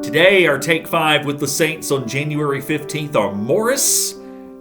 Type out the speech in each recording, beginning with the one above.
Today, our Take 5 with the Saints on January 15th are Maurus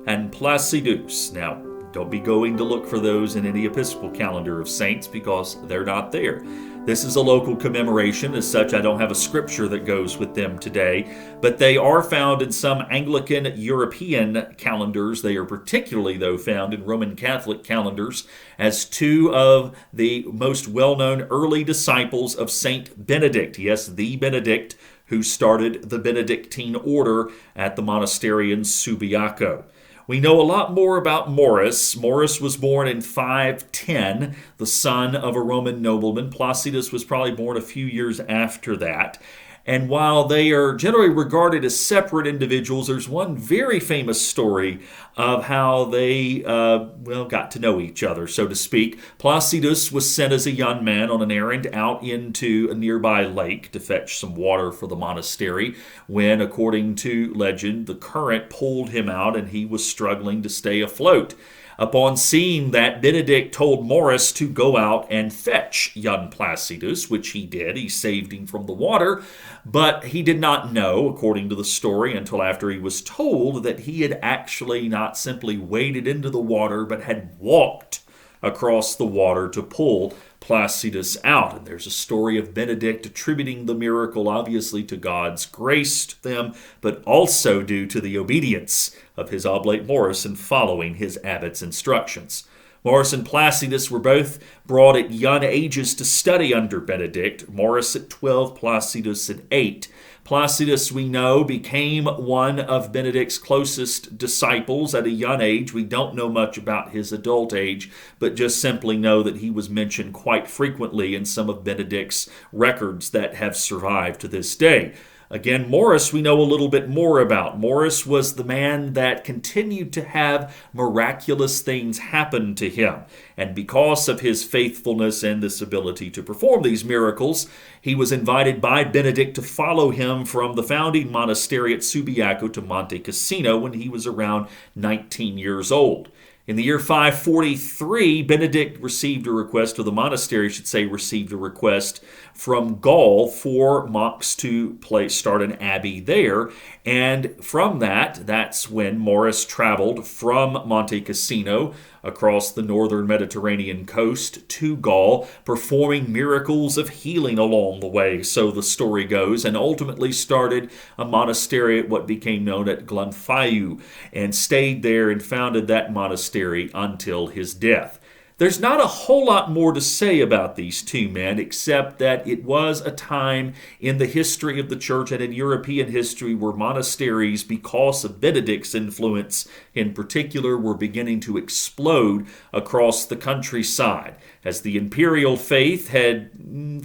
and Placidus. Now, don't be going to look for those in any Episcopal calendar of saints because they're not there. This is a local commemoration. As such, I don't have a scripture that goes with them today, but they are found in some Anglican European calendars. They are particularly, though, found in Roman Catholic calendars as two of the most well-known early disciples of Saint Benedict. Yes, the Benedict who started the Benedictine order at the monastery in Subiaco. We know a lot more about Maurus. Maurus was born in 510, the son of a Roman nobleman. Placidus was probably born a few years after that. And while they are generally regarded as separate individuals, there's one very famous story of how they, got to know each other, so to speak. Placidus was sent as a young man on an errand out into a nearby lake to fetch some water for the monastery when, according to legend, the current pulled him out and he was struggling to stay afloat. Upon seeing that, Benedict told Maurus to go out and fetch young Placidus, which he did. He saved him from the water, but he did not know, according to the story, until after he was told that he had actually not simply waded into the water, but had walked across the water to pull Placidus out. And there's a story of Benedict attributing the miracle, obviously, to God's grace to them, but also due to the obedience of his oblate Maurus in following his abbot's instructions. Maurus and Placidus were both brought at young ages to study under Benedict, Maurus at 12, Placidus at 8. Placidus, we know, became one of Benedict's closest disciples at a young age. We don't know much about his adult age, but just simply know that he was mentioned quite frequently in some of Benedict's records that have survived to this day. Again, Maurus we know a little bit more about. Maurus was the man that continued to have miraculous things happen to him. And because of his faithfulness and this ability to perform these miracles, he was invited by Benedict to follow him from the founding monastery at Subiaco to Monte Cassino when he was around 19 years old. In the year 543, Benedict received a request, or the monastery should say received a request from Gaul for monks to start an abbey there. And from that's when Maurus traveled from Monte Cassino across the northern Mediterranean coast to Gaul, performing miracles of healing along the way, so the story goes, and ultimately started a monastery at what became known as Glanfaiu, and stayed there and founded that monastery until his death. There's not a whole lot more to say about these two men, except that it was a time in the history of the church and in European history where monasteries, because of Benedict's influence in particular, were beginning to explode across the countryside. As the imperial faith had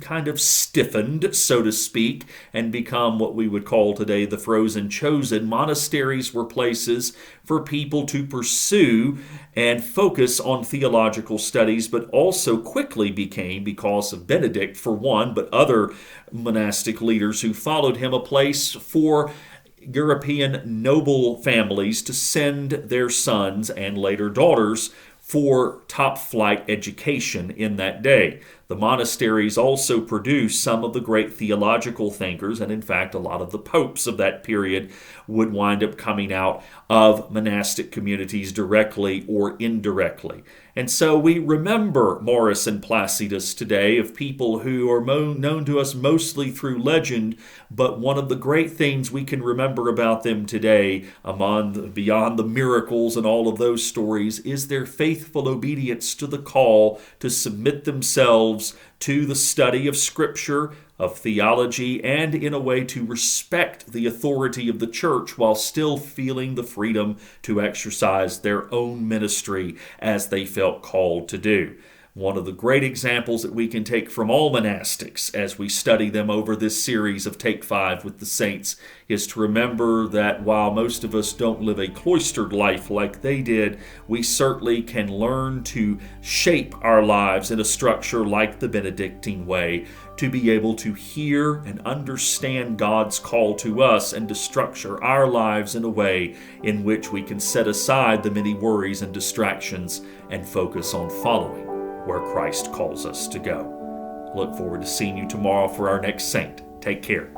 kind of stiffened, so to speak, and become what we would call today the frozen chosen, monasteries were places for people to pursue and focus on theological studies, but also quickly became, because of Benedict for one, but other monastic leaders who followed him, a place for European noble families to send their sons and later daughters for top-flight education in that day. The monasteries also produced some of the great theological thinkers, and in fact, a lot of the popes of that period would wind up coming out of monastic communities directly or indirectly. And so we remember Maurus and Placidus today of people who are known to us mostly through legend, but one of the great things we can remember about them today, beyond the miracles and all of those stories, is their faithful obedience to the call to submit themselves to the study of Scripture, of theology, and in a way to respect the authority of the church while still feeling the freedom to exercise their own ministry as they felt called to do. One of the great examples that we can take from all monastics as we study them over this series of Take 5 with the Saints is to remember that while most of us don't live a cloistered life like they did, we certainly can learn to shape our lives in a structure like the Benedictine way, to be able to hear and understand God's call to us and to structure our lives in a way in which we can set aside the many worries and distractions and focus on following where Christ calls us to go. Look forward to seeing you tomorrow for our next saint. Take care.